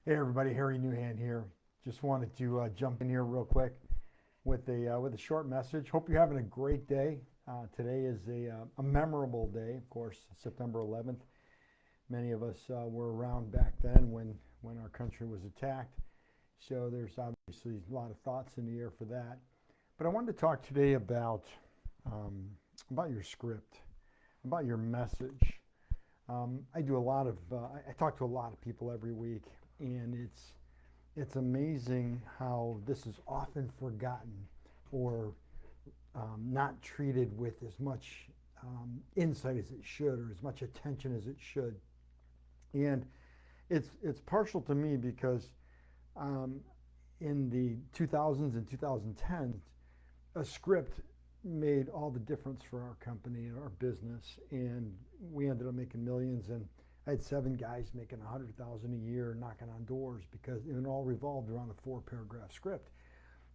Hey everybody, Harry Newhand here. Just wanted to jump in here real quick with a short message. Hope you're having a great day. Today is a memorable day, of course, September 11th. Many of us were around back then when our country was attacked. So there's obviously a lot of thoughts in the air for that. But I wanted to talk today um, about your script, about your message. I do a lot of I talk to a lot of people every week, and it's amazing how this is often forgotten or not treated with as much insight as it should or as much attention as it should. And it's partial to me because um, in the 2000s and 2010s, a script made all the difference for our company and our business, and we ended up making millions. And I had 7 guys making 100,000 a year, knocking on doors because it all revolved around a 4-paragraph script.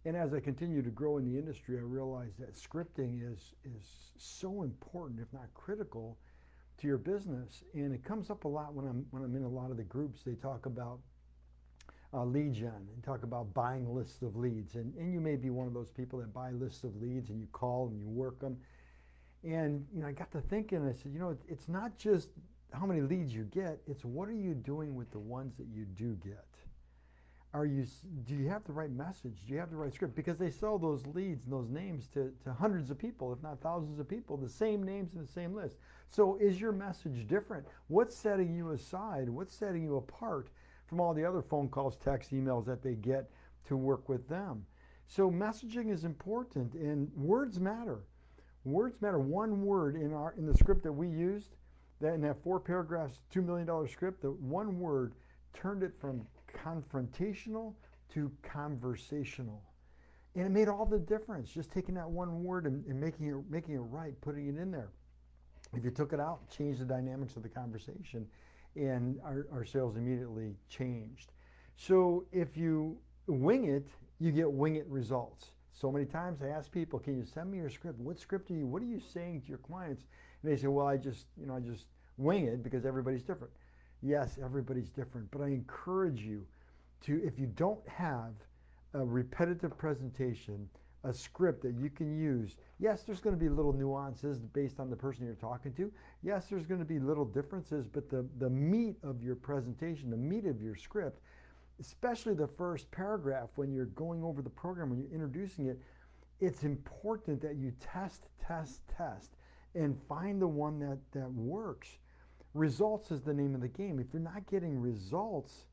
And as I continue to grow in the industry, I realized that scripting is so important, if not critical, to your business. And it comes up a lot when I'm in a lot of the groups. They talk about lead gen and talk about buying lists of leads. And you may be one of those people that buy lists of leads and you call and you work them. And I got to thinking, I said, it's not just how many leads you get, it's what are you doing with the ones that you do get? Do you have the right message? Do you have the right script? Because they sell those leads and those names to hundreds of people, if not thousands of people, the same names in the same list. So is your message different? What's setting you aside? What's setting you apart from all the other phone calls, texts, emails that they get to work with them? So messaging is important, and words matter. Words matter. One word in the script that we used, that in that 4 paragraphs, $2 million script, the one word turned it from confrontational to conversational. And it made all the difference, just taking that one word and making it right, putting it in there. If you took it out, changed the dynamics of the conversation, and our sales immediately changed. So if you wing it, you get wing it results. So many times I ask people, can you send me your script? What are you saying to your clients? And they say, well, I just wing it because everybody's different. Yes, everybody's different, but I encourage you to, if you don't have a repetitive presentation, a script that you can use, yes, there's going to be little nuances based on the person you're talking to. Yes, there's going to be little differences, but the meat of your presentation, the meat of your script, especially the first paragraph when you're going over the program, when you're introducing it, it's important that you test, and find the one that works. Results is the name of the game. If you're not getting results,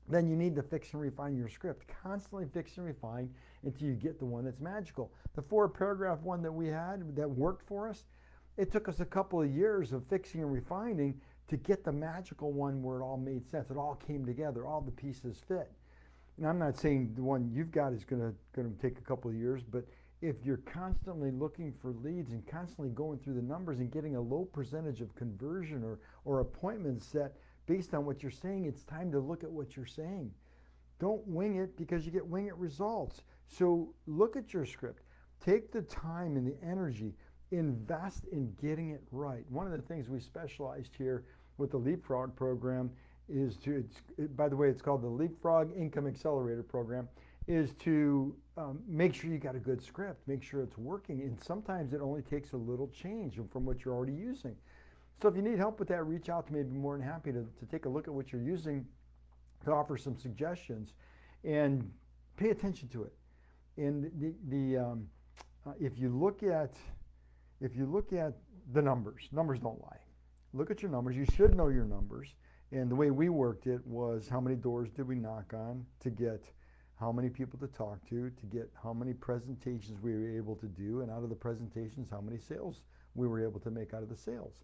then you need to fix and refine your script. Constantly fix and refine until you get the one that's magical. The 4-paragraph one that we had that worked for us, it took us a couple of years of fixing and refining to get the magical one where it all made sense. It all came together. All the pieces fit. And I'm not saying the one you've got is going to take a couple of years, but if you're constantly looking for leads and constantly going through the numbers and getting a low percentage of conversion or appointments set based on what you're saying, it's time to look at what you're saying. Don't wing it because you get wing it results. So look at your script. Take the time and the energy. Invest in getting it right. One of the things we specialized here with the Leapfrog program is by the way, it's called the Leapfrog Income Accelerator program, is to make sure you got a good script, make sure it's working. And sometimes it only takes a little change from what you're already using. So if you need help with that, reach out to me. I'd be more than happy to take a look at what you're using, to offer some suggestions, and pay attention to it. And if you look at the numbers don't lie. Look at your numbers. You should know your numbers. And the way we worked it was how many doors did we knock on to get how many people to talk to get how many presentations we were able to do, and out of the presentations, how many sales we were able to make out of the sales.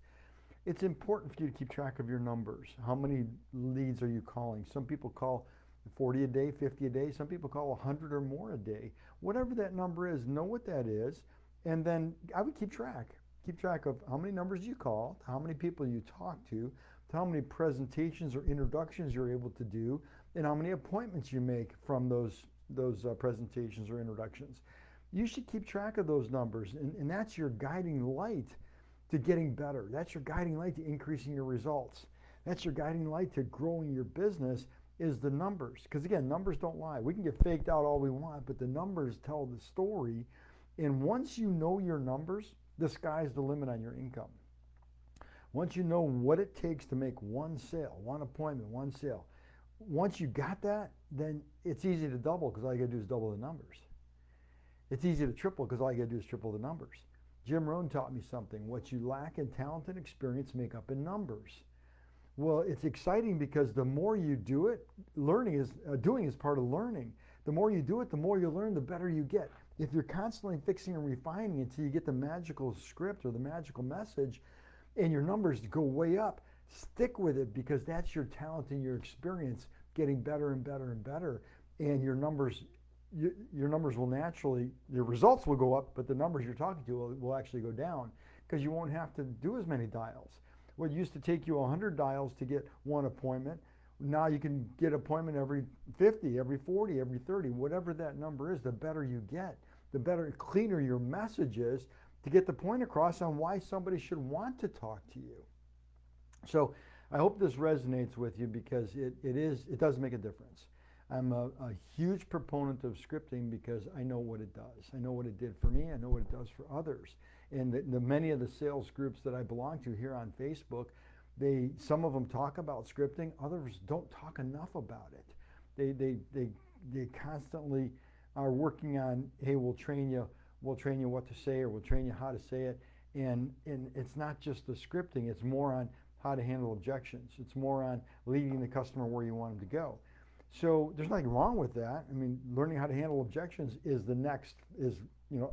It's important for you to keep track of your numbers. How many leads are you calling? Some people call 40 a day, 50 a day. Some people call 100 or more a day. Whatever that number is, know what that is, and then I would keep track. Keep track of how many numbers you call, how many people you talk to how many presentations or introductions you're able to do, and how many appointments you make from those presentations or introductions. You should keep track of those numbers, and that's your guiding light to getting better. That's your guiding light to increasing your results. That's your guiding light to growing your business is the numbers. Because again, numbers don't lie. We can get faked out all we want, but the numbers tell the story. And once you know your numbers, the sky's the limit on your income. Once you know what it takes to make one sale, one appointment, one sale, once you got that, then it's easy to double because all you got to do is double the numbers. It's easy to triple because all you got to do is triple the numbers. Jim Rohn taught me something. What you lack in talent and experience make up in numbers. Well, it's exciting because the more you do it, doing is part of learning. The more you do it, the more you learn, the better you get. If you're constantly fixing and refining until you get the magical script or the magical message and your numbers go way up, stick with it because that's your talent and your experience getting better and better and better. And your numbers will naturally, your results will go up, but the numbers you're talking to will actually go down because you won't have to do as many dials. What used to take you 100 dials to get one appointment, now you can get an appointment every 50, every 40, every 30, whatever that number is, the better you get, the better, cleaner your message is to get the point across on why somebody should want to talk to you. So I hope this resonates with you because it does make a difference. I'm a huge proponent of scripting because I know what it does. I know what it did for me. I know what it does for others. And the many of the sales groups that I belong to here on Facebook, some of them talk about scripting. Others don't talk enough about it. They constantly are working on, hey, we'll train you what to say, or we'll train you how to say it. And it's not just the scripting. It's more on how to handle objections. It's more on leading the customer where you want them to go. So there's nothing wrong with that. I mean, learning how to handle objections is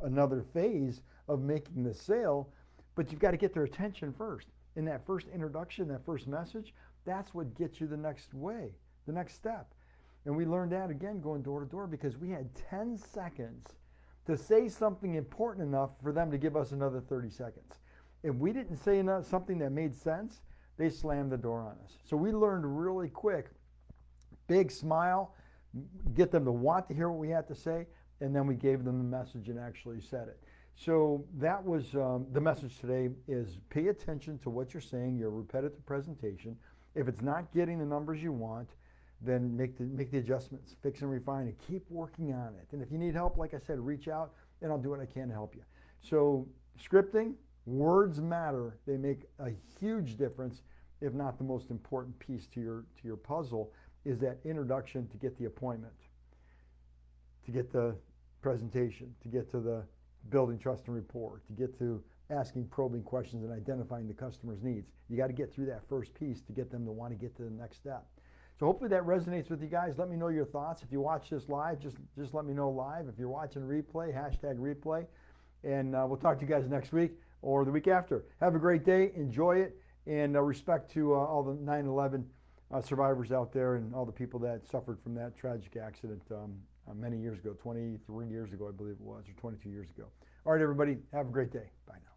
another phase of making the sale, but you've got to get their attention first. In that first introduction, that first message, that's what gets you the next step. And we learned that again going door to door because we had 10 seconds to say something important enough for them to give us another 30 seconds. If we didn't say something that made sense, they slammed the door on us. So we learned really quick, big smile, get them to want to hear what we had to say, and then we gave them the message and actually said it. So that was the message today is pay attention to what you're saying, your repetitive presentation. If it's not getting the numbers you want, then make the adjustments, fix and refine, and keep working on it. And if you need help, like I said, reach out, and I'll do what I can to help you. So scripting, words matter. They make a huge difference, if not the most important piece to your puzzle, is that introduction to get the appointment, to get the presentation, to get to the building trust and rapport, to get to asking probing questions and identifying the customer's needs. You got to get through that first piece to get them to want to get to the next step. So hopefully that resonates with you guys. Let me know your thoughts. If you watch this live, just let me know live. If you're watching replay, #replay. And we'll talk to you guys next week or the week after. Have a great day. Enjoy it. And respect to all the 9/11 survivors out there and all the people that suffered from that tragic accident many years ago, 23 years ago, I believe it was, or 22 years ago. All right, everybody, have a great day. Bye now.